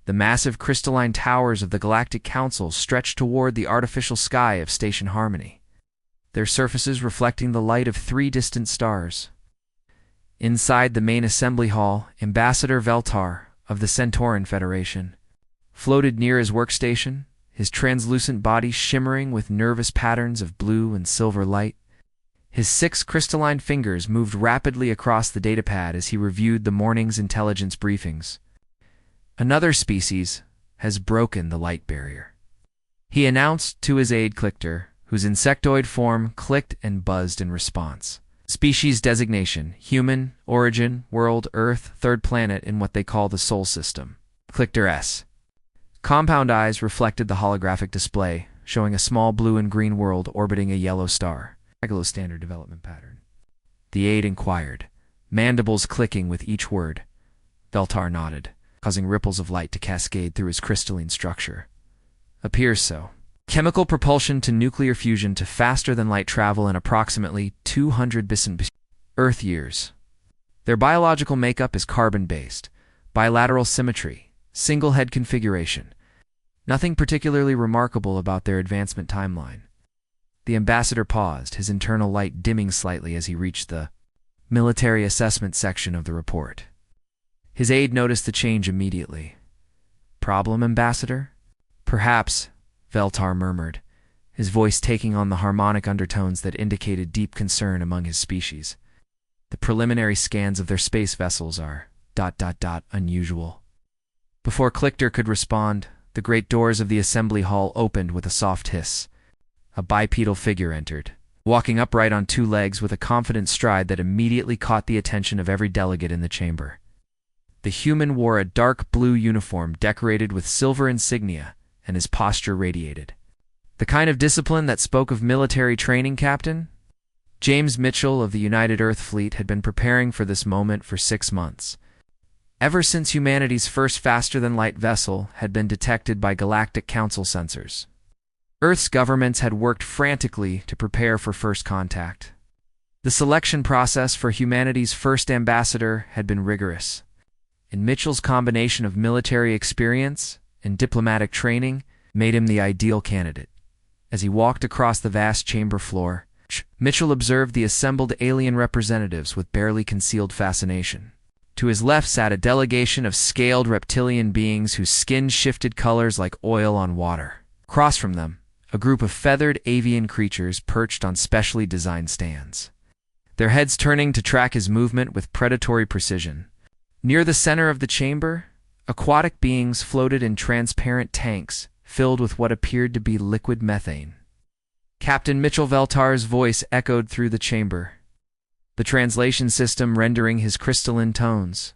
The massive crystalline towers of the Galactic Council stretched toward the artificial sky of Station Harmony, their surfaces reflecting the light of 3 distant stars. Inside the main assembly hall, Ambassador Veltar of the Centauran Federation floated near his workstation, his translucent body shimmering with nervous patterns of blue and silver light. His 6 crystalline fingers moved rapidly across the datapad as he reviewed the morning's intelligence briefings. Another species has broken the light barrier, he announced to his aide Clicker, whose insectoid form clicked and buzzed in response. Species designation: human, origin, world, Earth, 3rd planet in what they call the Sol System. Clicker S. Compound eyes reflected the holographic display, showing a small blue and green world orbiting a yellow star. Standard development pattern. The aide inquired, mandibles clicking with each word. Veltar nodded, causing ripples of light to cascade through his crystalline structure. Appears so. Chemical propulsion to nuclear fusion to faster-than-light travel in approximately 200 Earth years. Their biological makeup is carbon-based, bilateral symmetry, single-head configuration. Nothing particularly remarkable about their advancement timeline. The ambassador paused, his internal light dimming slightly as he reached the military assessment section of the report. His aide noticed the change immediately. Problem, Ambassador? Perhaps, Veltar murmured, his voice taking on the harmonic undertones that indicated deep concern among his species. The preliminary scans of their space vessels are ... unusual. Before Clicker could respond, the great doors of the assembly hall opened with a soft hiss. A bipedal figure entered, walking upright on 2 legs with a confident stride that immediately caught the attention of every delegate in the chamber. The human wore a dark blue uniform decorated with silver insignia, and his posture radiated the kind of discipline that spoke of military training. Captain James Mitchell of the United Earth Fleet had been preparing for this moment for 6 months, ever since humanity's first faster-than-light vessel had been detected by Galactic Council sensors. Earth's governments had worked frantically to prepare for first contact. The selection process for humanity's first ambassador had been rigorous, and Mitchell's combination of military experience and diplomatic training made him the ideal candidate. As he walked across the vast chamber floor, Mitchell observed the assembled alien representatives with barely concealed fascination. To his left sat a delegation of scaled reptilian beings whose skin shifted colors like oil on water. Across from them, a group of feathered avian creatures perched on specially designed stands, their heads turning to track his movement with predatory precision. Near the center of the chamber, aquatic beings floated in transparent tanks filled with what appeared to be liquid methane. Captain Mitchell Veltar's voice echoed through the chamber, the translation system rendering his crystalline tones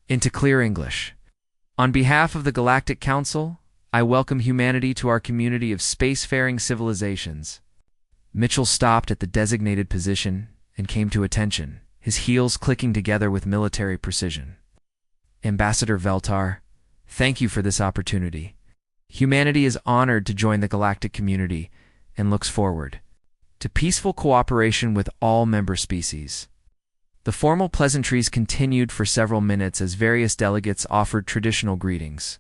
into clear English. On behalf of the Galactic Council, I welcome humanity to our community of spacefaring civilizations. Mitchell stopped at the designated position and came to attention, his heels clicking together with military precision. Ambassador Veltar, thank you for this opportunity. Humanity is honored to join the galactic community and looks forward to peaceful cooperation with all member species. The formal pleasantries continued for several minutes as various delegates offered traditional greetings.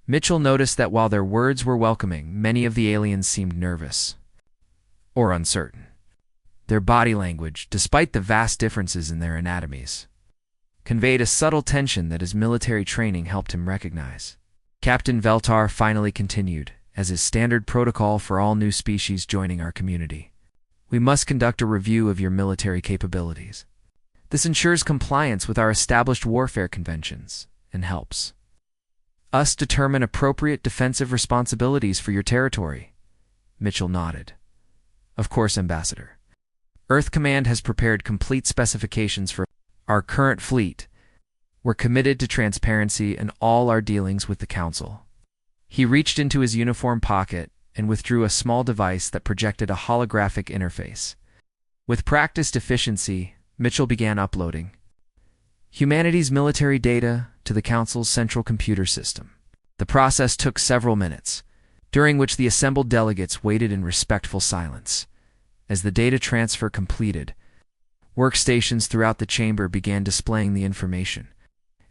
Mitchell noticed that while their words were welcoming, many of the aliens seemed nervous or uncertain. Their body language, despite the vast differences in their anatomies, conveyed a subtle tension that his military training helped him recognize. Captain Veltar finally continued, as is standard protocol for all new species joining our community. We must conduct a review of your military capabilities. This ensures compliance with our established warfare conventions and helps us determine appropriate defensive responsibilities for your territory. Mitchell nodded. Of course, Ambassador. Earth Command has prepared complete specifications for our current fleet. We're committed to transparency in all our dealings with the Council. He reached into his uniform pocket and withdrew a small device that projected a holographic interface. With practiced efficiency, Mitchell began uploading humanity's military data to the Council's central computer system. The process took several minutes, during which the assembled delegates waited in respectful silence. As the data transfer completed, workstations throughout the chamber began displaying the information.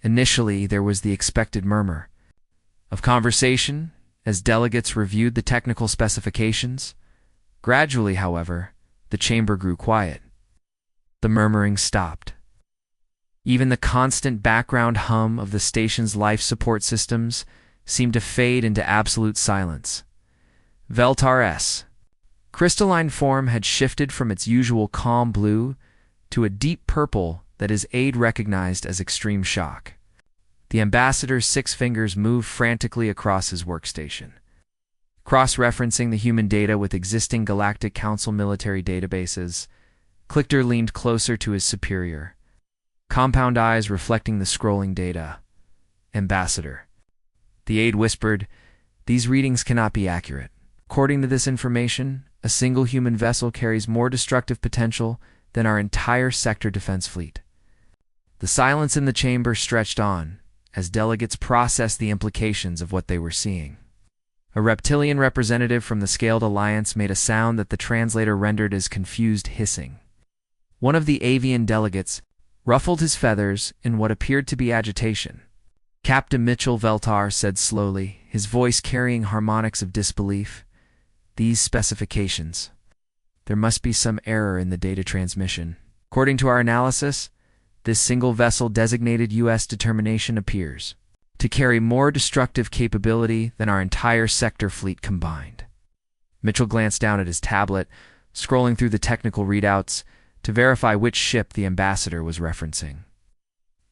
Initially, there was the expected murmur. of conversation as delegates reviewed the technical specifications. Gradually, however, the chamber grew quiet. The murmuring stopped. Even the constant background hum of the station's life support systems seemed to fade into absolute silence. Veltar's crystalline form had shifted from its usual calm blue to a deep purple that his aide recognized as extreme shock. The ambassador's 6 fingers moved frantically across his workstation. Cross-referencing the human data with existing Galactic Council military databases, Clichter leaned closer to his superior, compound eyes reflecting the scrolling data. Ambassador. The aide whispered, "These readings cannot be accurate. According to this information, a single human vessel carries more destructive potential than our entire sector defense fleet." The silence in the chamber stretched on as delegates processed the implications of what they were seeing. A reptilian representative from the Scaled Alliance made a sound that the translator rendered as confused hissing. One of the avian delegates ruffled his feathers in what appeared to be agitation. Captain Mitchell Veltar said slowly, his voice carrying harmonics of disbelief, "These specifications. There must be some error in the data transmission. According to our analysis, this single vessel designated U.S. determination appears to carry more destructive capability than our entire sector fleet combined." Mitchell glanced down at his tablet, scrolling through the technical readouts to verify which ship the ambassador was referencing.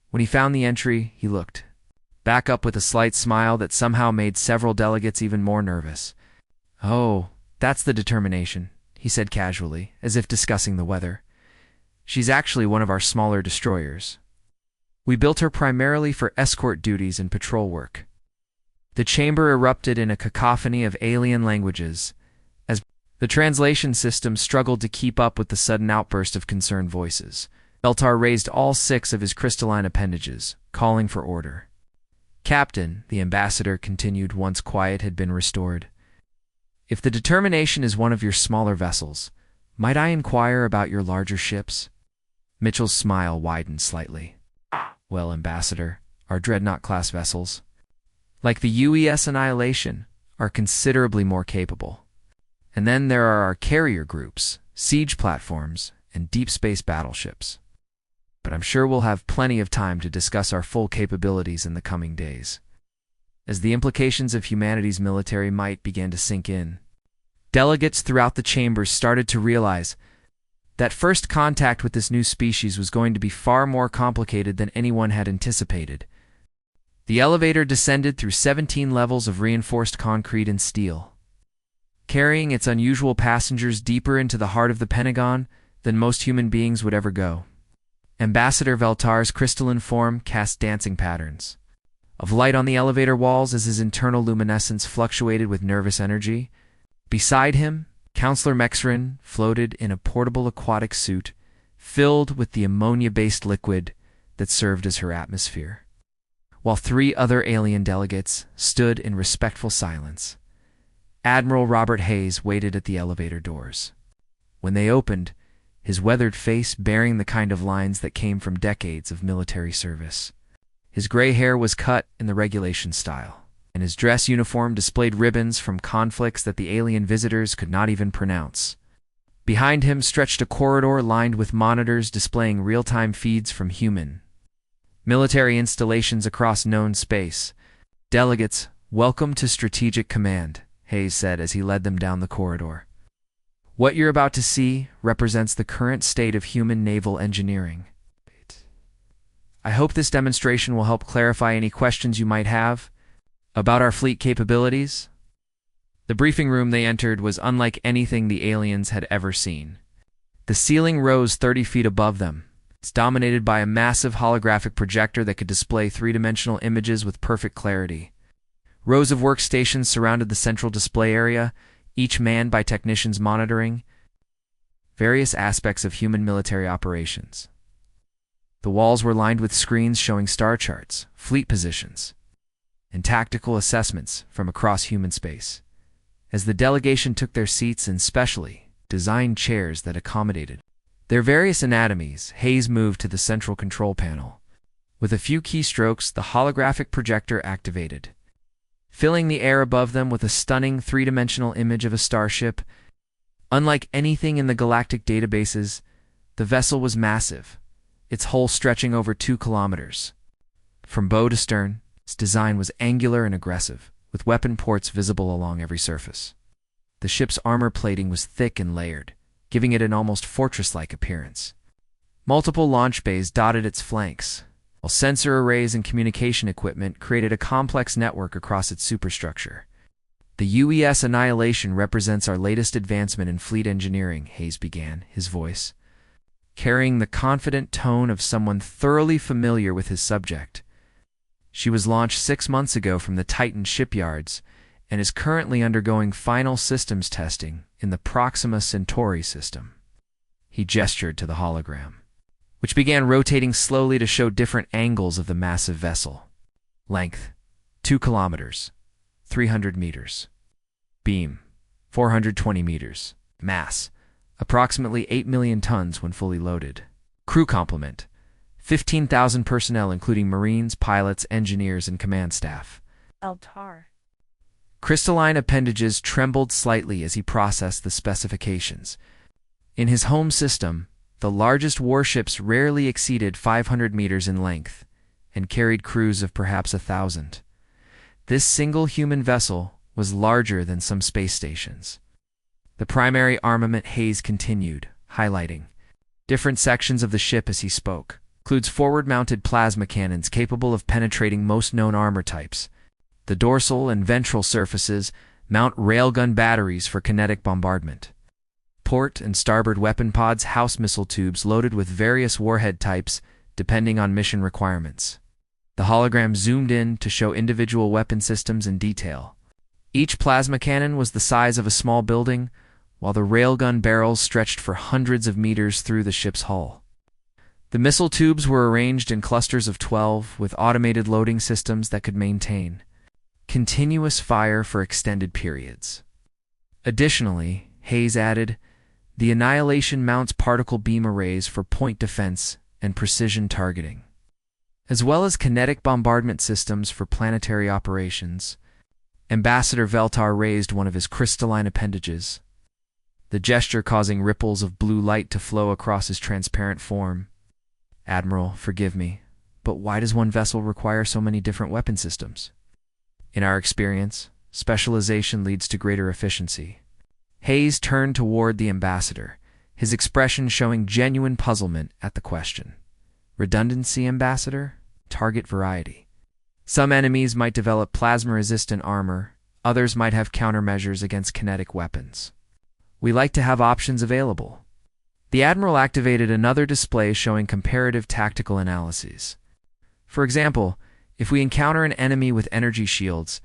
When he found the entry, he looked back up with a slight smile that somehow made several delegates even more nervous. "Oh, that's the determination," he said casually, as if discussing the weather. "She's actually one of our smaller destroyers. We built her primarily for escort duties and patrol work." The chamber erupted in a cacophony of alien languages as the translation system struggled to keep up with the sudden outburst of concerned voices. Veltar raised all 6 of his crystalline appendages, calling for order. "Captain," the ambassador continued once quiet had been restored, "if the determination is one of your smaller vessels, might I inquire about your larger ships?" Mitchell's smile widened slightly. "Well, Ambassador, our Dreadnought-class vessels, like the UES Annihilation, are considerably more capable. And then there are our carrier groups, siege platforms, and deep space battleships. But I'm sure we'll have plenty of time to discuss our full capabilities in the coming days." As the implications of humanity's military might began to sink in, delegates throughout the chambers started to realize that first contact with this new species was going to be far more complicated than anyone had anticipated. The elevator descended through 17 levels of reinforced concrete and steel, carrying its unusual passengers deeper into the heart of the Pentagon than most human beings would ever go. Ambassador Veltar's crystalline form cast dancing patterns of light on the elevator walls as his internal luminescence fluctuated with nervous energy. Beside him, Counselor Mexrin floated in a portable aquatic suit filled with the ammonia-based liquid that served as her atmosphere, while 3 other alien delegates stood in respectful silence. Admiral Robert Hayes waited at the elevator doors. When they opened, his weathered face bearing the kind of lines that came from decades of military service. His gray hair was cut in the regulation style, and his dress uniform displayed ribbons from conflicts that the alien visitors could not even pronounce. Behind him stretched a corridor lined with monitors displaying real-time feeds from human military installations across known space. "Delegates, welcome to Strategic Command," Hayes said as he led them down the corridor. "What you're about to see represents the current state of human naval engineering. I hope this demonstration will help clarify any questions you might have about our fleet capabilities." The briefing room they entered was unlike anything the aliens had ever seen. The ceiling rose 30 feet above them. It's dominated by a massive holographic projector that could display 3-dimensional images with perfect clarity. Rows of workstations surrounded the central display area, each manned by technicians monitoring various aspects of human military operations. The walls were lined with screens showing star charts, fleet positions, and tactical assessments from across human space. As the delegation took their seats in specially designed chairs that accommodated their various anatomies, Hayes moved to the central control panel. With a few keystrokes, the holographic projector activated. filling the air above them with a stunning three-dimensional image of a starship. Unlike anything in the galactic databases, the vessel was massive, its hull stretching over 2 kilometers. From bow to stern, its design was angular and aggressive, with weapon ports visible along every surface. The ship's armor plating was thick and layered, giving it an almost fortress-like appearance. Multiple launch bays dotted its flanks, while sensor arrays and communication equipment created a complex network across its superstructure. The UES Annihilation represents our latest advancement in fleet engineering, Hayes began, his voice carrying the confident tone of someone thoroughly familiar with his subject. She was launched 6 months ago from the Titan shipyards and is currently undergoing final systems testing in the Proxima Centauri system. He gestured to the hologram, which began rotating slowly to show different angles of the massive vessel. Length, 2 kilometers, 300 meters. Beam, 420 meters. Mass, approximately 8 million tons when fully loaded. Crew complement, 15,000 personnel including Marines, pilots, engineers, and command staff. Eltar. Crystalline appendages trembled slightly as he processed the specifications. In his home system, the largest warships rarely exceeded 500 meters in length and carried crews of perhaps 1,000. This single human vessel was larger than some space stations. The primary armament, Hayes continued, highlighting different sections of the ship as he spoke, includes forward-mounted plasma cannons capable of penetrating most known armor types. The dorsal and ventral surfaces mount railgun batteries for kinetic bombardment. Port and starboard weapon pods house missile tubes loaded with various warhead types depending on mission requirements. The hologram zoomed in to show individual weapon systems in detail. Each plasma cannon was the size of a small building, while the railgun barrels stretched for hundreds of meters through the ship's hull. The missile tubes were arranged in clusters of 12 with automated loading systems that could maintain continuous fire for extended periods. Additionally, Hayes added, the Annihilation mounts particle beam arrays for point defense and precision targeting, as well as kinetic bombardment systems for planetary operations. Ambassador Veltar raised one of his crystalline appendages, the gesture causing ripples of blue light to flow across his transparent form. Admiral, forgive me, but why does one vessel require so many different weapon systems? In our experience, specialization leads to greater efficiency. Hayes turned toward the ambassador, his expression showing genuine puzzlement at the question. Redundancy, Ambassador? Target variety. Some enemies might develop plasma-resistant armor, others might have countermeasures against kinetic weapons. We like to have options available. The Admiral activated another display showing comparative tactical analyses. For example, if we encounter an enemy with energy shields,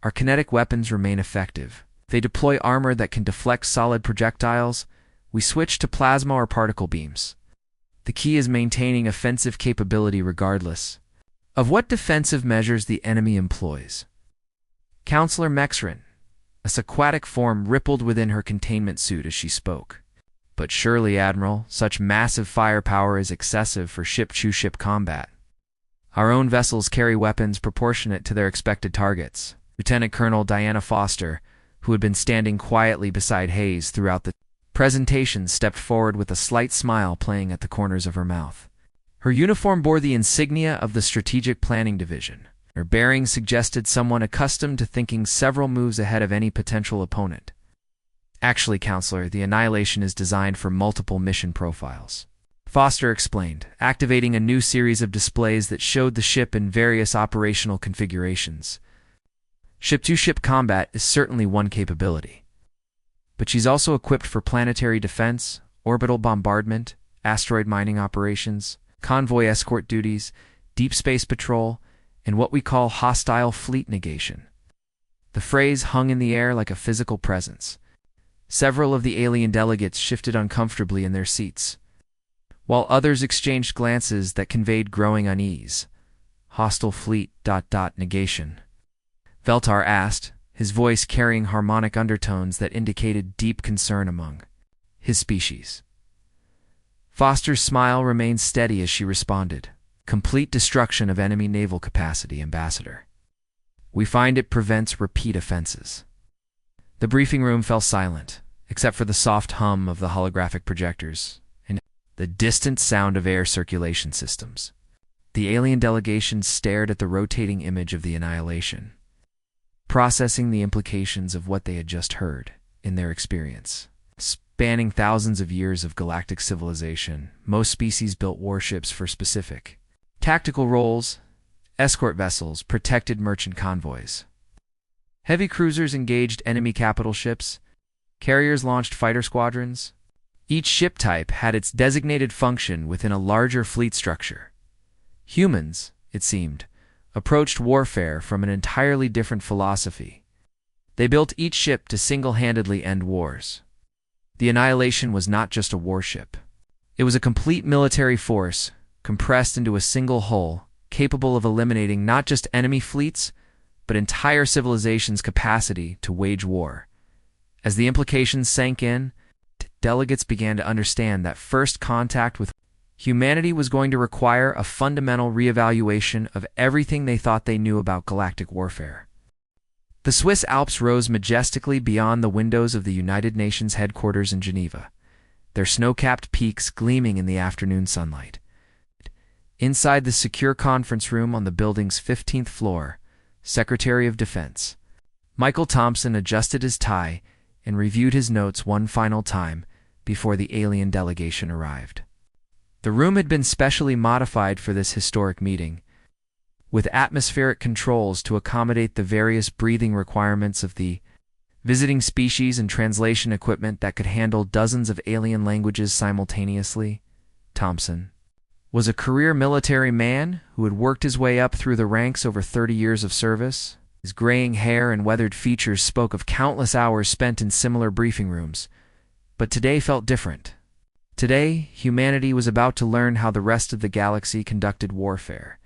our kinetic weapons remain effective. If they deploy armor that can deflect solid projectiles, we switch to plasma or particle beams. The key is maintaining offensive capability regardless of what defensive measures the enemy employs. Counselor Mexrin, a aquatic form rippled within her containment suit as she spoke. But surely, Admiral, such massive firepower is excessive for ship-to-ship combat. Our own vessels carry weapons proportionate to their expected targets. Lieutenant Colonel Diana Foster, who had been standing quietly beside Hayes throughout the presentation, stepped forward with a slight smile playing at the corners of her mouth. Her uniform bore the insignia of the Strategic Planning Division. Her bearing suggested someone accustomed to thinking several moves ahead of any potential opponent. Actually, Counselor, the Annihilation is designed for multiple mission profiles. Foster explained, activating a new series of displays that showed the ship in various operational configurations. Ship-to-ship combat is certainly one capability, but she's also equipped for planetary defense, orbital bombardment, asteroid mining operations, convoy escort duties, deep space patrol, and what we call hostile fleet negation. The phrase hung in the air like a physical presence. Several of the alien delegates shifted uncomfortably in their seats, while others exchanged glances that conveyed growing unease. Hostile fleet ... negation. Veltar asked, his voice carrying harmonic undertones that indicated deep concern among his species. Foster's smile remained steady as she responded, complete destruction of enemy naval capacity, Ambassador. We find it prevents repeat offenses. The briefing room fell silent, except for the soft hum of the holographic projectors and the distant sound of air circulation systems. The alien delegation stared at the rotating image of the annihilation, processing the implications of what they had just heard in their experience. Spanning thousands of years of galactic civilization, most species built warships for specific tactical roles. Escort vessels protected merchant convoys. Heavy cruisers engaged enemy capital ships. Carriers launched fighter squadrons. Each ship type had its designated function within a larger fleet structure. Humans, it seemed, approached warfare from an entirely different philosophy. They built each ship to single-handedly end wars. The Annihilation was not just a warship. It was a complete military force, compressed into a single hull, capable of eliminating not just enemy fleets, but entire civilizations' capacity to wage war. As the implications sank in, delegates began to understand that first contact with humanity was going to require a fundamental reevaluation of everything they thought they knew about galactic warfare. The Swiss Alps rose majestically beyond the windows of the United Nations headquarters in Geneva, their snow-capped peaks gleaming in the afternoon sunlight. Inside the secure conference room on the building's 15th floor, Secretary of Defense Michael Thompson adjusted his tie and reviewed his notes one final time before the alien delegation arrived. The room had been specially modified for this historic meeting, with atmospheric controls to accommodate the various breathing requirements of the visiting species and translation equipment that could handle dozens of alien languages simultaneously. Thompson was a career military man who had worked his way up through the ranks over 30 years of service. His graying hair and weathered features spoke of countless hours spent in similar briefing rooms, but today felt different. Today, humanity was about to learn how the rest of the galaxy conducted warfare,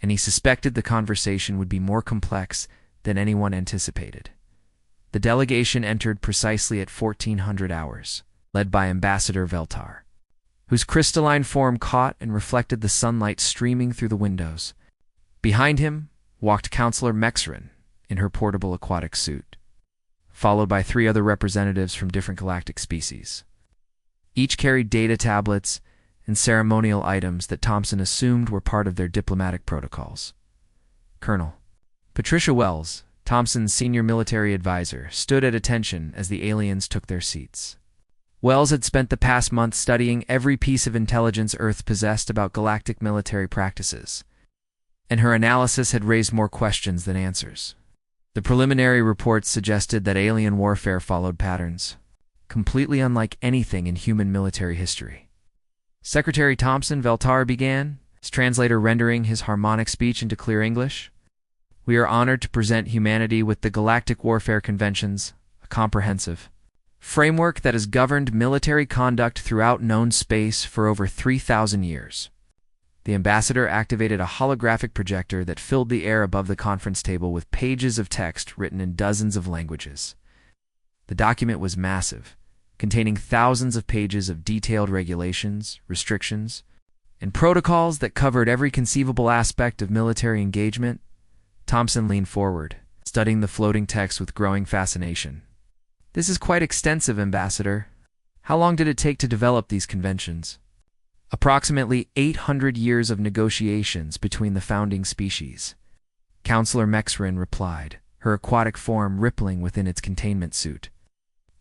and he suspected the conversation would be more complex than anyone anticipated. The delegation entered precisely at 1400 hours, led by Ambassador Veltar, whose crystalline form caught and reflected the sunlight streaming through the windows. Behind him walked Counselor Mexrin in her portable aquatic suit, followed by 3 other representatives from different galactic species. Each carried data tablets and ceremonial items that Thompson assumed were part of their diplomatic protocols. Colonel Patricia Wells, Thompson's senior military advisor, stood at attention as the aliens took their seats. Wells had spent the past month studying every piece of intelligence Earth possessed about galactic military practices, and her analysis had raised more questions than answers. The preliminary reports suggested that alien warfare followed patterns completely unlike anything in human military history. Secretary Thompson, Veltar began, his translator rendering his harmonic speech into clear English. We are honored to present humanity with the Galactic Warfare Conventions, a comprehensive framework that has governed military conduct throughout known space for over 3,000 years. The ambassador activated a holographic projector that filled the air above the conference table with pages of text written in dozens of languages. The document was massive, containing thousands of pages of detailed regulations, restrictions, and protocols that covered every conceivable aspect of military engagement. Thompson leaned forward, studying the floating text with growing fascination. This is quite extensive, Ambassador. How long did it take to develop these conventions? Approximately 800 years of negotiations between the founding species. Counselor Mexrin replied, her aquatic form rippling within its containment suit.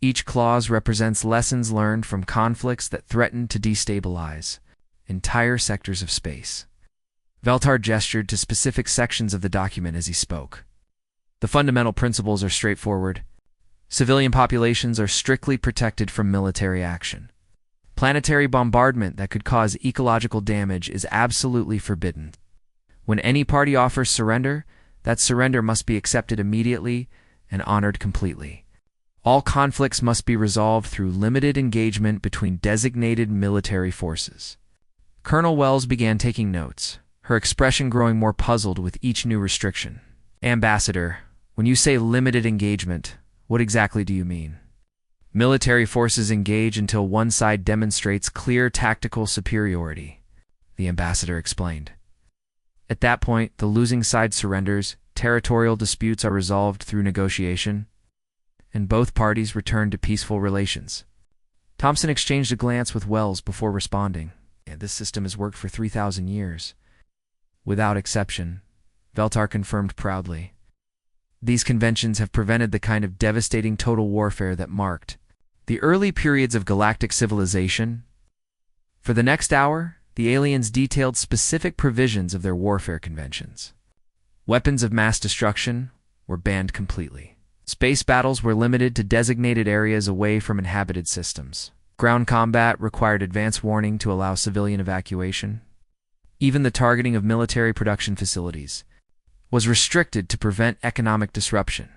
Each clause represents lessons learned from conflicts that threaten to destabilize entire sectors of space. Veltar gestured to specific sections of the document as he spoke. The fundamental principles are straightforward. Civilian populations are strictly protected from military action. Planetary bombardment that could cause ecological damage is absolutely forbidden. When any party offers surrender, that surrender must be accepted immediately and honored completely. All conflicts must be resolved through limited engagement between designated military forces. Colonel Wells began taking notes, her expression growing more puzzled with each new restriction. Ambassador, when you say limited engagement, what exactly do you mean? Military forces engage until one side demonstrates clear tactical superiority, the ambassador explained. At that point, the losing side surrenders, territorial disputes are resolved through negotiation, and both parties return to peaceful relations. Thompson exchanged a glance with Wells before responding. Yeah, this system has worked for 3,000 years. Without exception, Veltar confirmed proudly. These conventions have prevented the kind of devastating total warfare that marked the early periods of galactic civilization. For the next hour, the aliens detailed specific provisions of their warfare conventions. Weapons of mass destruction were banned completely. Space battles were limited to designated areas away from inhabited systems. Ground combat required advance warning to allow civilian evacuation. Even the targeting of military production facilities was restricted to prevent economic disruption.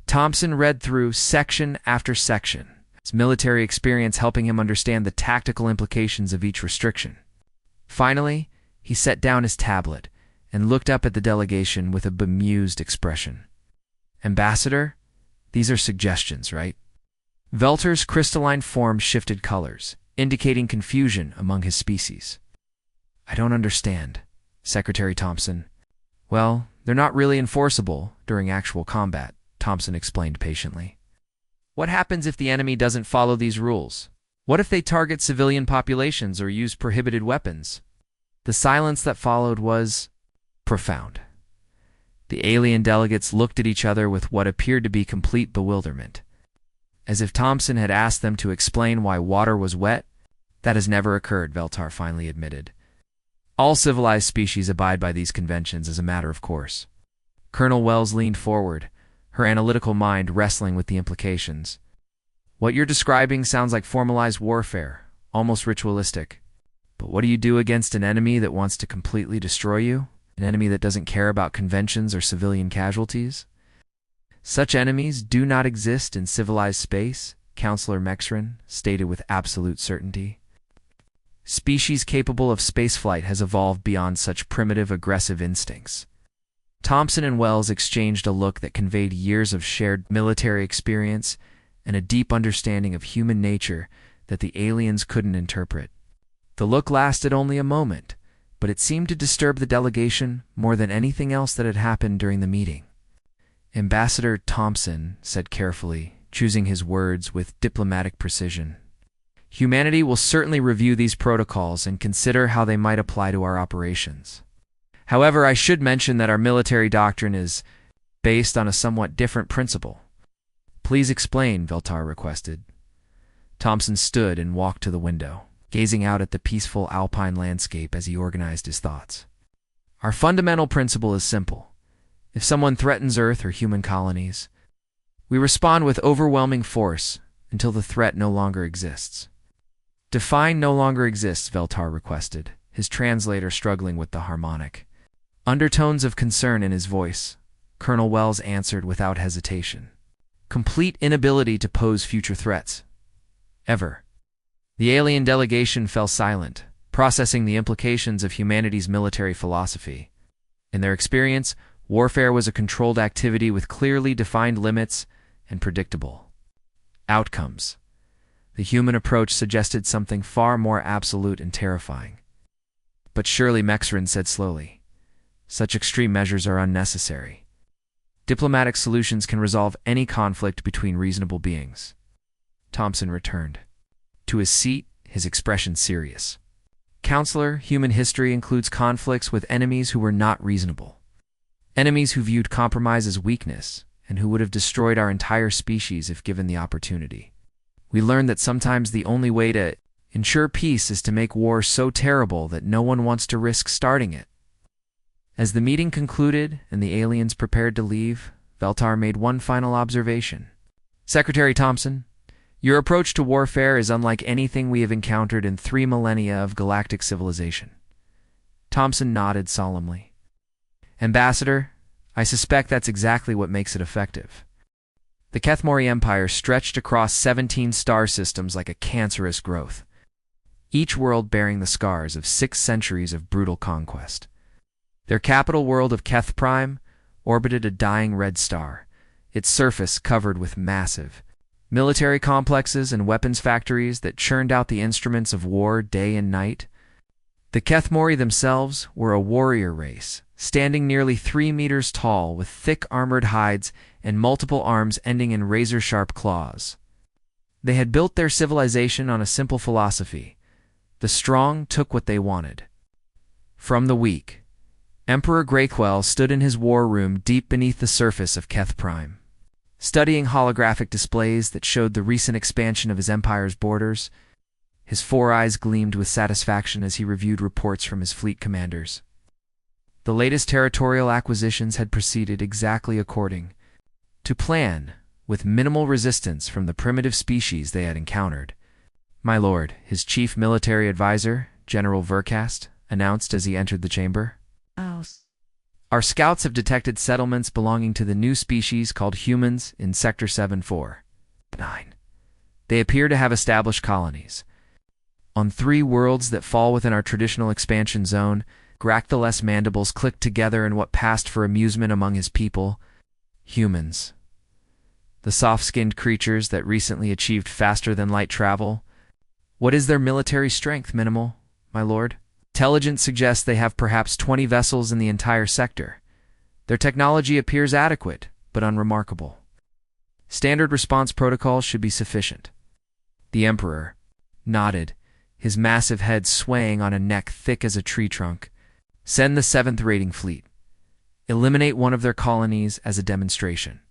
Thompson read through section after section, his military experience helping him understand the tactical implications of each restriction. Finally, he set down his tablet and looked up at the delegation with a bemused expression. "Ambassador, these are suggestions, right?" Veltar's crystalline form shifted colors, indicating confusion among his species. "I don't understand, Secretary Thompson." "Well, they're not really enforceable during actual combat," Thompson explained patiently. "What happens if the enemy doesn't follow these rules? What if they target civilian populations or use prohibited weapons?" The silence that followed was profound. The alien delegates looked at each other with what appeared to be complete bewilderment. As if Thompson had asked them to explain why water was wet. "That has never occurred," Veltar finally admitted. "All civilized species abide by these conventions as a matter of course." Colonel Wells leaned forward, her analytical mind wrestling with the implications. "What you're describing sounds like formalized warfare, almost ritualistic. But what do you do against an enemy that wants to completely destroy you? An enemy that doesn't care about conventions or civilian casualties?" "Such enemies do not exist in civilized space," Counselor Mexrin stated with absolute certainty. "Species capable of spaceflight has evolved beyond such primitive, aggressive instincts." Thompson and Wells exchanged a look that conveyed years of shared military experience and a deep understanding of human nature that the aliens couldn't interpret. The look lasted only a moment, but it seemed to disturb the delegation more than anything else that had happened during the meeting. Ambassador Thompson said carefully, choosing his words with diplomatic precision. "Humanity will certainly review these protocols and consider how they might apply to our operations. However, I should mention that our military doctrine is based on a somewhat different principle." "Please explain," Veltar requested. Thompson stood and walked to the window, gazing out at the peaceful alpine landscape as he organized his thoughts. "Our fundamental principle is simple. If someone threatens Earth or human colonies, we respond with overwhelming force until the threat no longer exists." "Define no longer exists," Veltar requested, his translator struggling with the harmonic. Undertones of concern in his voice, Colonel Wells answered without hesitation. "Complete inability to pose future threats. Ever." The alien delegation fell silent, processing the implications of humanity's military philosophy. In their experience, warfare was a controlled activity with clearly defined limits and predictable outcomes. The human approach suggested something far more absolute and terrifying. "But surely," Mexrin said slowly, "such extreme measures are unnecessary. Diplomatic solutions can resolve any conflict between reasonable beings." Thompson returned to his seat, his expression serious. "Counselor, human history includes conflicts with enemies who were not reasonable. Enemies who viewed compromise as weakness and who would have destroyed our entire species if given the opportunity. We learned that sometimes the only way to ensure peace is to make war so terrible that no one wants to risk starting it." As the meeting concluded and the aliens prepared to leave, Veltar made one final observation. "Secretary Thompson, your approach to warfare is unlike anything we have encountered in 3 millennia of galactic civilization." Thompson nodded solemnly. "Ambassador, I suspect that's exactly what makes it effective." The Kethmori Empire stretched across 17 star systems like a cancerous growth, each world bearing the scars of 6 centuries of brutal conquest. Their capital world of Keth Prime orbited a dying red star, its surface covered with massive military complexes and weapons factories that churned out the instruments of war day and night. The Kethmori themselves were a warrior race, standing nearly 3 meters tall with thick armored hides and multiple arms ending in razor-sharp claws. They had built their civilization on a simple philosophy: the strong took what they wanted from the weak. Emperor Greyquell stood in his war room deep beneath the surface of Keth Prime, studying holographic displays that showed the recent expansion of his empire's borders. His 4 eyes gleamed with satisfaction as he reviewed reports from his fleet commanders. The latest territorial acquisitions had proceeded exactly according to plan, with minimal resistance from the primitive species they had encountered. "My lord," his chief military advisor, General Vercast, announced as he entered the chamber. "Our scouts have detected settlements belonging to the new species called humans in Sector 749. They appear to have established colonies on 3 worlds that fall within our traditional expansion zone." Gracthaless mandibles clicked together in what passed for amusement among his people. Humans, the soft-skinned creatures that recently achieved faster-than-light travel. "What is their military strength, minimal, my lord?" "Intelligence suggests they have perhaps 20 vessels in the entire sector. Their technology appears adequate, but unremarkable. Standard response protocols should be sufficient." The Emperor nodded, his massive head swaying on a neck thick as a tree trunk. "Send the 7th raiding fleet. Eliminate one of their colonies as a demonstration.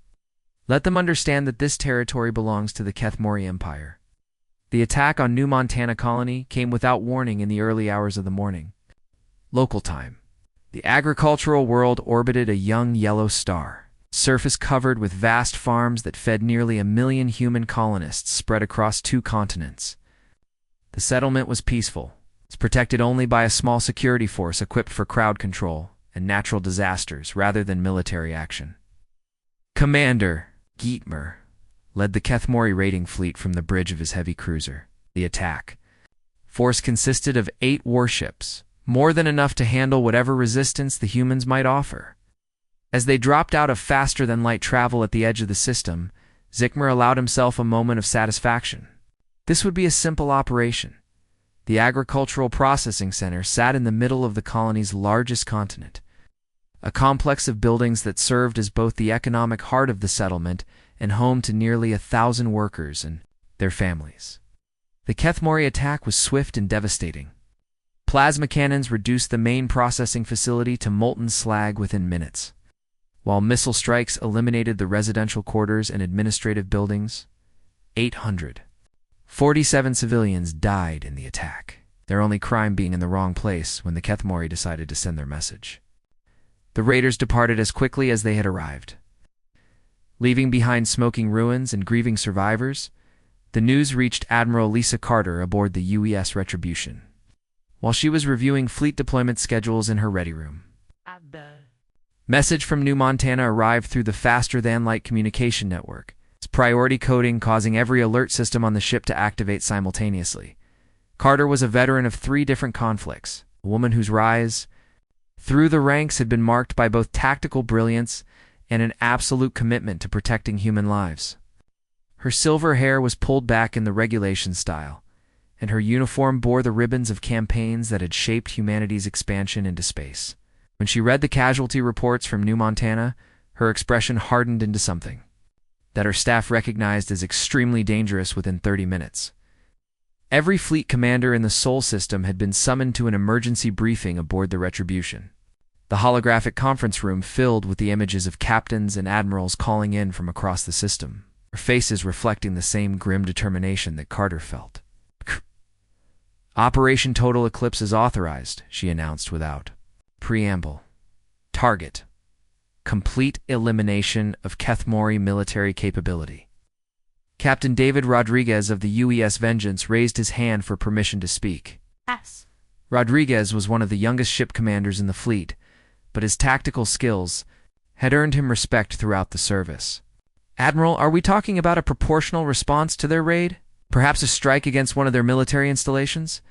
Let them understand that this territory belongs to the Kethmori Empire." The attack on New Montana colony came without warning in the early hours of the morning. Local time. The agricultural world orbited a young yellow star, surface covered with vast farms that fed nearly 1 million human colonists spread across 2 continents. The settlement was peaceful. It's protected only by a small security force equipped for crowd control and natural disasters rather than military action. Commander Geetmer led the Kethmori raiding fleet from the bridge of his heavy cruiser. The attack force consisted of 8 warships, more than enough to handle whatever resistance the humans might offer. As they dropped out of faster-than-light travel at the edge of the system, Zickmer allowed himself a moment of satisfaction. This would be a simple operation. The agricultural processing center sat in the middle of the colony's largest continent, a complex of buildings that served as both the economic heart of the settlement and home to nearly 1,000 workers and their families. The Kethmori attack was swift and devastating. Plasma cannons reduced the main processing facility to molten slag within minutes, while missile strikes eliminated the residential quarters and administrative buildings. 847 civilians died in the attack, their only crime being in the wrong place when the Kethmori decided to send their message. The raiders departed as quickly as they had arrived, leaving behind smoking ruins and grieving survivors. The news reached Admiral Lisa Carter aboard the UES Retribution, while she was reviewing fleet deployment schedules in her ready room. Message from New Montana arrived through the faster-than-light communication network, its priority coding causing every alert system on the ship to activate simultaneously. Carter was a veteran of 3 different conflicts, a woman whose rise through the ranks had been marked by both tactical brilliance and an absolute commitment to protecting human lives. Her silver hair was pulled back in the regulation style, and her uniform bore the ribbons of campaigns that had shaped humanity's expansion into space. When she read the casualty reports from New Montana, her expression hardened into something that her staff recognized as extremely dangerous within 30 minutes. Every fleet commander in the Sol system had been summoned to an emergency briefing aboard the Retribution. The holographic conference room filled with the images of captains and admirals calling in from across the system, their faces reflecting the same grim determination that Carter felt. "Operation Total Eclipse is authorized," she announced without preamble. "Target: complete elimination of Kethmori military capability." Captain David Rodriguez of the UES Vengeance raised his hand for permission to speak. Yes. Rodriguez was one of the youngest ship commanders in the fleet, but his tactical skills had earned him respect throughout the service. "Admiral, are we talking about a proportional response to their raid? Perhaps a strike against one of their military installations?"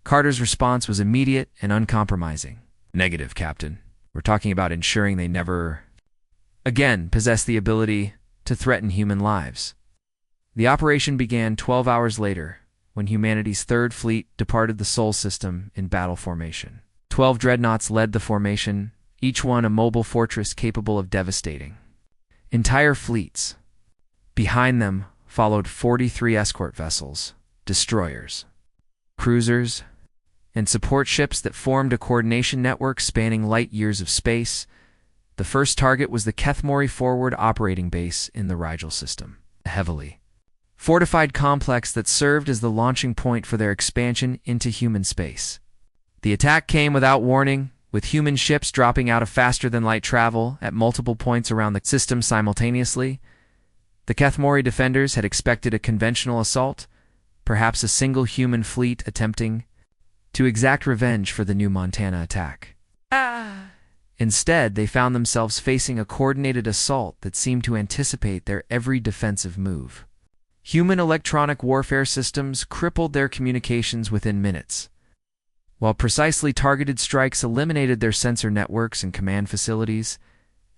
Carter's response was immediate and uncompromising. "Negative, Captain. We're talking about ensuring they never again possess the ability to threaten human lives." The operation began 12 hours later, when humanity's 3rd Fleet departed the Sol system in battle formation. 12 dreadnoughts led the formation, each one a mobile fortress capable of devastating entire fleets. Behind them followed 43 escort vessels, destroyers, cruisers, and support ships that formed a coordination network spanning light years of space. The first target was the Kethmori Forward Operating Base in the Rigel system, a heavily fortified complex that served as the launching point for their expansion into human space. The attack came without warning, with human ships dropping out of faster-than-light travel at multiple points around the system simultaneously. The Kethmori defenders had expected a conventional assault, perhaps a single human fleet attempting to exact revenge for the New Montana attack. Instead, they found themselves facing a coordinated assault that seemed to anticipate their every defensive move. Human electronic warfare systems crippled their communications within minutes, while precisely targeted strikes eliminated their sensor networks and command facilities.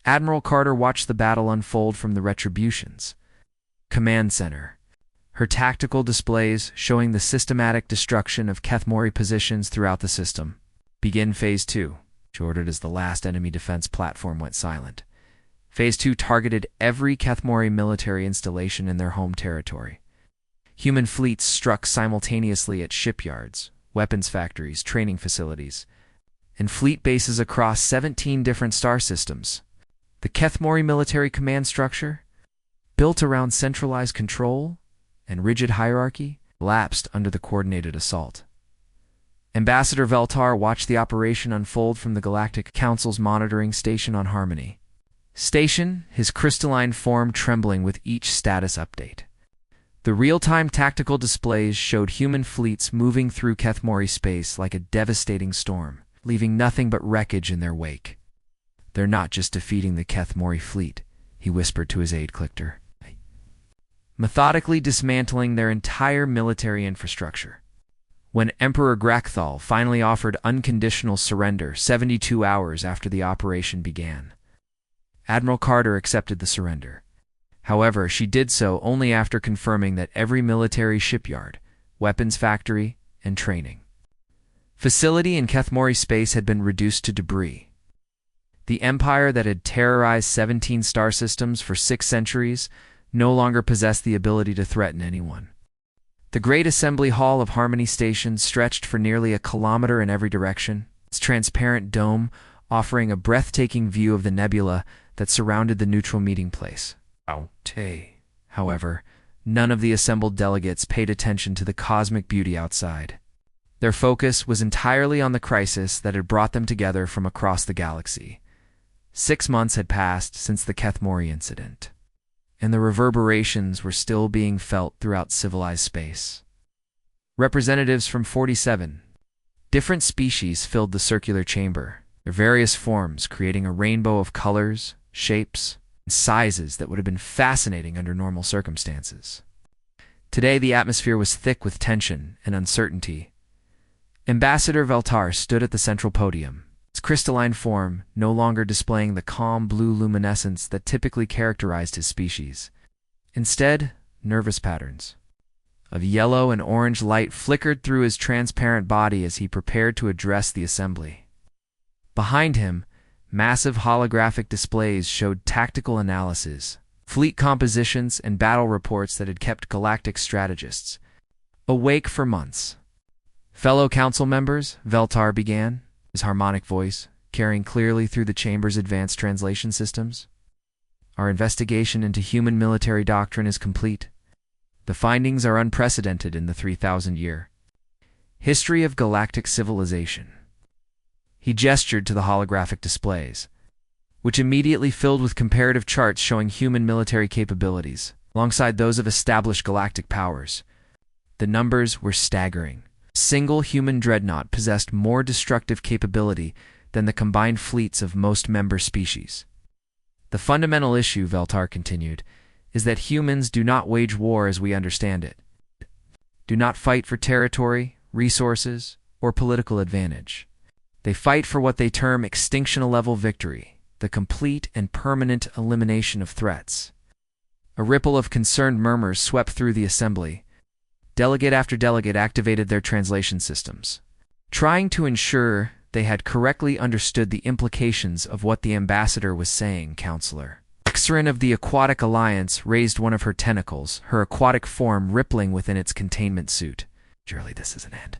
Admiral Carter watched the battle unfold from the Retribution's command center, her tactical displays showing the systematic destruction of Kethmori positions throughout the system. Begin Phase 2, she ordered as the last enemy defense platform went silent. Phase 2 targeted every Kethmori military installation in their home territory. Human fleets struck simultaneously at shipyards, weapons factories, training facilities, and fleet bases across 17 different star systems. The Kethmori military command structure, built around centralized control and rigid hierarchy, collapsed under the coordinated assault. Ambassador Veltar watched the operation unfold from the Galactic Council's monitoring station on Harmony Station, his crystalline form trembling with each status update. The real-time tactical displays showed human fleets moving through Kethmori space like a devastating storm, leaving nothing but wreckage in their wake. "They're not just defeating the Kethmori fleet," he whispered to his aide Clichter, methodically dismantling their entire military infrastructure. When Emperor Grakthal finally offered unconditional surrender 72 hours after the operation began, Admiral Carter accepted the surrender. However, she did so only after confirming that every military shipyard, weapons factory, and training facility in Kethmori space had been reduced to debris. The empire that had terrorized 17 star systems for 6 centuries no longer possessed the ability to threaten anyone. The Great Assembly Hall of Harmony Station stretched for nearly a kilometer in every direction, its transparent dome offering a breathtaking view of the nebula that surrounded the neutral meeting place. However, none of the assembled delegates paid attention to the cosmic beauty outside. Their focus was entirely on the crisis that had brought them together from across the galaxy. 6 months had passed since the Kethmori incident, and the reverberations were still being felt throughout civilized space. Representatives from 47 different species filled the circular chamber, their various forms creating a rainbow of colors, shapes, and sizes that would have been fascinating under normal circumstances. Today, the atmosphere was thick with tension and uncertainty. Ambassador Veltar stood at the central podium, its crystalline form no longer displaying the calm blue luminescence that typically characterized his species. Instead, nervous patterns of yellow and orange light flickered through his transparent body as he prepared to address the assembly. Behind him, massive holographic displays showed tactical analysis, fleet compositions, and battle reports that had kept galactic strategists awake for months. "Fellow council members," Veltar began, his harmonic voice carrying clearly through the chamber's advanced translation systems. "Our investigation into human military doctrine is complete. The findings are unprecedented in the 3,000-year history of galactic civilization." He gestured to the holographic displays, which immediately filled with comparative charts showing human military capabilities, alongside those of established galactic powers. The numbers were staggering. A single human dreadnought possessed more destructive capability than the combined fleets of most member species. "The fundamental issue," Veltar continued, "is that humans do not wage war as we understand it, do not fight for territory, resources, or political advantage. They fight for what they term extinction-level victory, the complete and permanent elimination of threats." A ripple of concerned murmurs swept through the assembly. Delegate after delegate activated their translation systems, trying to ensure they had correctly understood the implications of what the ambassador was saying, Counselor. Exerin of the Aquatic Alliance raised one of her tentacles, her aquatic form rippling within its containment suit. Surely this is an end.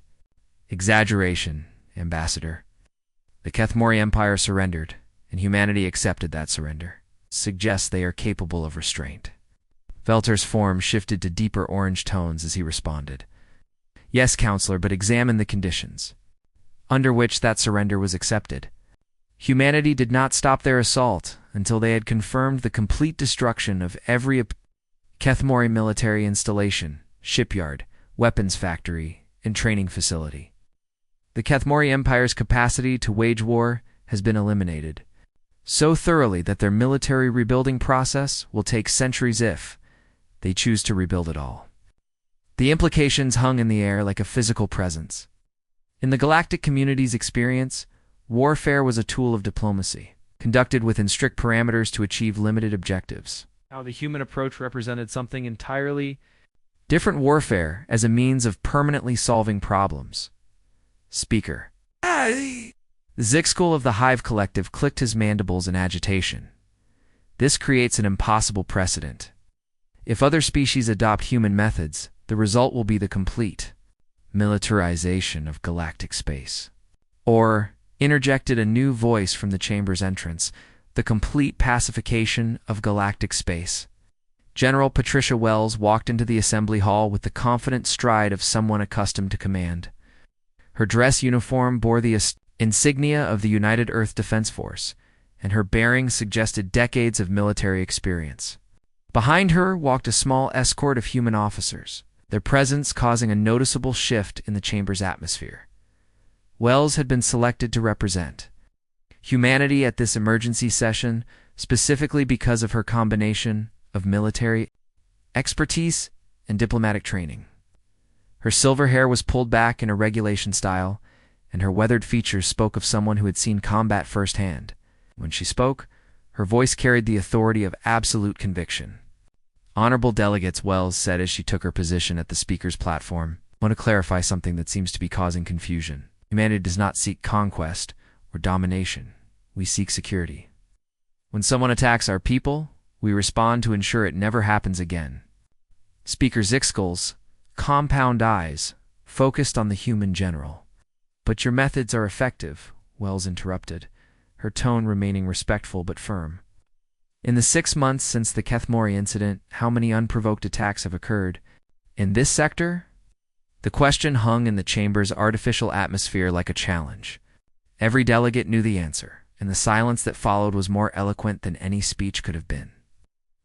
Exaggeration, Ambassador. The Kethmori Empire surrendered, and humanity accepted that surrender. Suggests they are capable of restraint. Velter's form shifted to deeper orange tones as he responded. Yes, Counselor, but examine the conditions under which that surrender was accepted. Humanity did not stop their assault until they had confirmed the complete destruction of every Kethmori military installation, shipyard, weapons factory, and training facility. The Kethmori Empire's capacity to wage war has been eliminated, so thoroughly that their military rebuilding process will take centuries if they choose to rebuild it all. The implications hung in the air like a physical presence. In the galactic community's experience, warfare was a tool of diplomacy, conducted within strict parameters to achieve limited objectives. How the human approach represented something entirely different: warfare as a means of permanently solving problems. Speaker. The Zixkull of the Hive Collective clicked his mandibles in agitation. This creates an impossible precedent. If other species adopt human methods, the result will be the complete militarization of galactic space. Or, interjected a new voice from the chamber's entrance, the complete pacification of galactic space. General Patricia Wells walked into the assembly hall with the confident stride of someone accustomed to command. Her dress uniform bore the insignia of the United Earth Defense Force, and her bearing suggested decades of military experience. Behind her walked a small escort of human officers, their presence causing a noticeable shift in the chamber's atmosphere. Wells had been selected to represent humanity at this emergency session, specifically because of her combination of military expertise and diplomatic training. Her silver hair was pulled back in a regulation style, and her weathered features spoke of someone who had seen combat firsthand. When she spoke, her voice carried the authority of absolute conviction. Honorable delegates, Wells said as she took her position at the speaker's platform, I want to clarify something that seems to be causing confusion. Humanity does not seek conquest or domination. We seek security. When someone attacks our people, we respond to ensure it never happens again. Speaker Zixkull's compound eyes focused on the human general. But your methods are effective, Wells interrupted, her tone remaining respectful but firm. In the 6 months since the Kethmori incident, how many unprovoked attacks have occurred in this sector? The question hung in the chamber's artificial atmosphere like a challenge. Every delegate knew the answer, and the silence that followed was more eloquent than any speech could have been.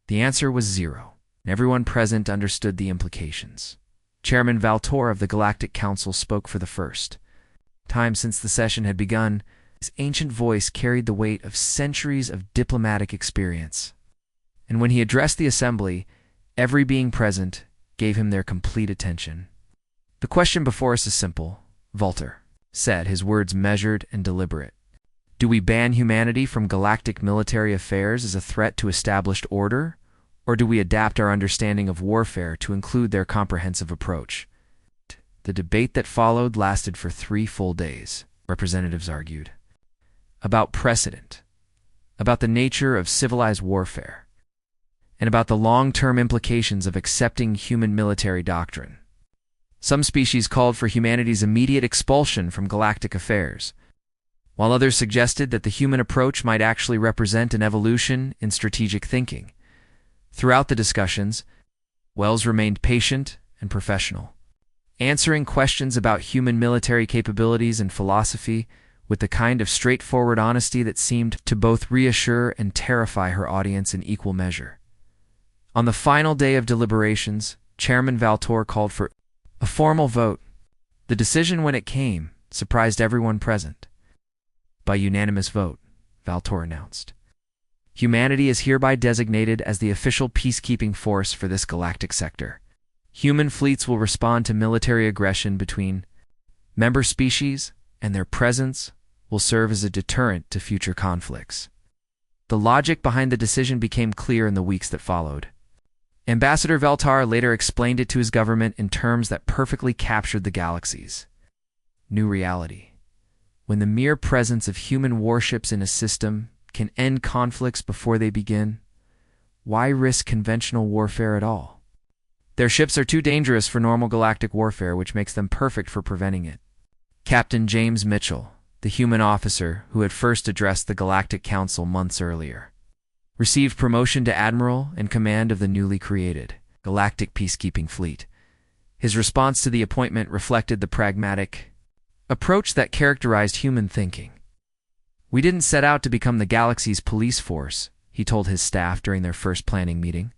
The answer was 0, and everyone present understood the implications. Chairman Valtor of the Galactic Council spoke for the first time since the session had begun. His ancient voice carried the weight of centuries of diplomatic experience. And when he addressed the assembly, every being present gave him their complete attention. The question before us is simple, Valtor said, his words measured and deliberate. Do we ban humanity from galactic military affairs as a threat to established order, or do we adapt our understanding of warfare to include their comprehensive approach? The debate that followed lasted for 3 full days, representatives argued. About precedent, about the nature of civilized warfare, and about the long-term implications of accepting human military doctrine. Some species called for humanity's immediate expulsion from galactic affairs, while others suggested that the human approach might actually represent an evolution in strategic thinking. Throughout the discussions, Wells remained patient and professional, answering questions about human military capabilities and philosophy with the kind of straightforward honesty that seemed to both reassure and terrify her audience in equal measure. On the final day of deliberations, Chairman Valtor called for a formal vote. The decision, when it came, surprised everyone present. By unanimous vote, Valtor announced, humanity is hereby designated as the official peacekeeping force for this galactic sector. Human fleets will respond to military aggression between member species, and their presence will serve as a deterrent to future conflicts. The logic behind the decision became clear in the weeks that followed. Ambassador Veltar later explained it to his government in terms that perfectly captured the galaxy's new reality. when the mere presence of human warships in a system can end conflicts before they begin, why risk conventional warfare at all? Their ships are too dangerous for normal galactic warfare, which makes them perfect for preventing it. Captain James Mitchell, the human officer who had first addressed the Galactic Council months earlier, received promotion to admiral and command of the newly created Galactic Peacekeeping Fleet. His response to the appointment reflected the pragmatic approach that characterized human thinking. "We didn't set out to become the galaxy's police force," he told his staff during their first planning meeting.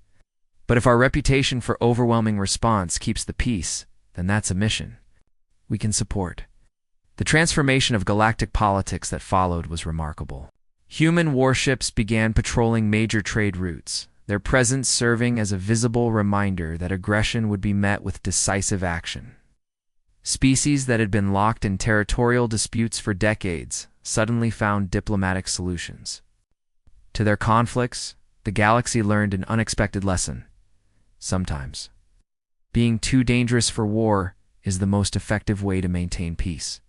"But if our reputation for overwhelming response keeps the peace, then that's a mission we can support." The transformation of galactic politics that followed was remarkable. Human warships began patrolling major trade routes, their presence serving as a visible reminder that aggression would be met with decisive action. Species that had been locked in territorial disputes for decades suddenly found diplomatic solutions. To their conflicts, the galaxy learned an unexpected lesson. Sometimes, being too dangerous for war is the most effective way to maintain peace.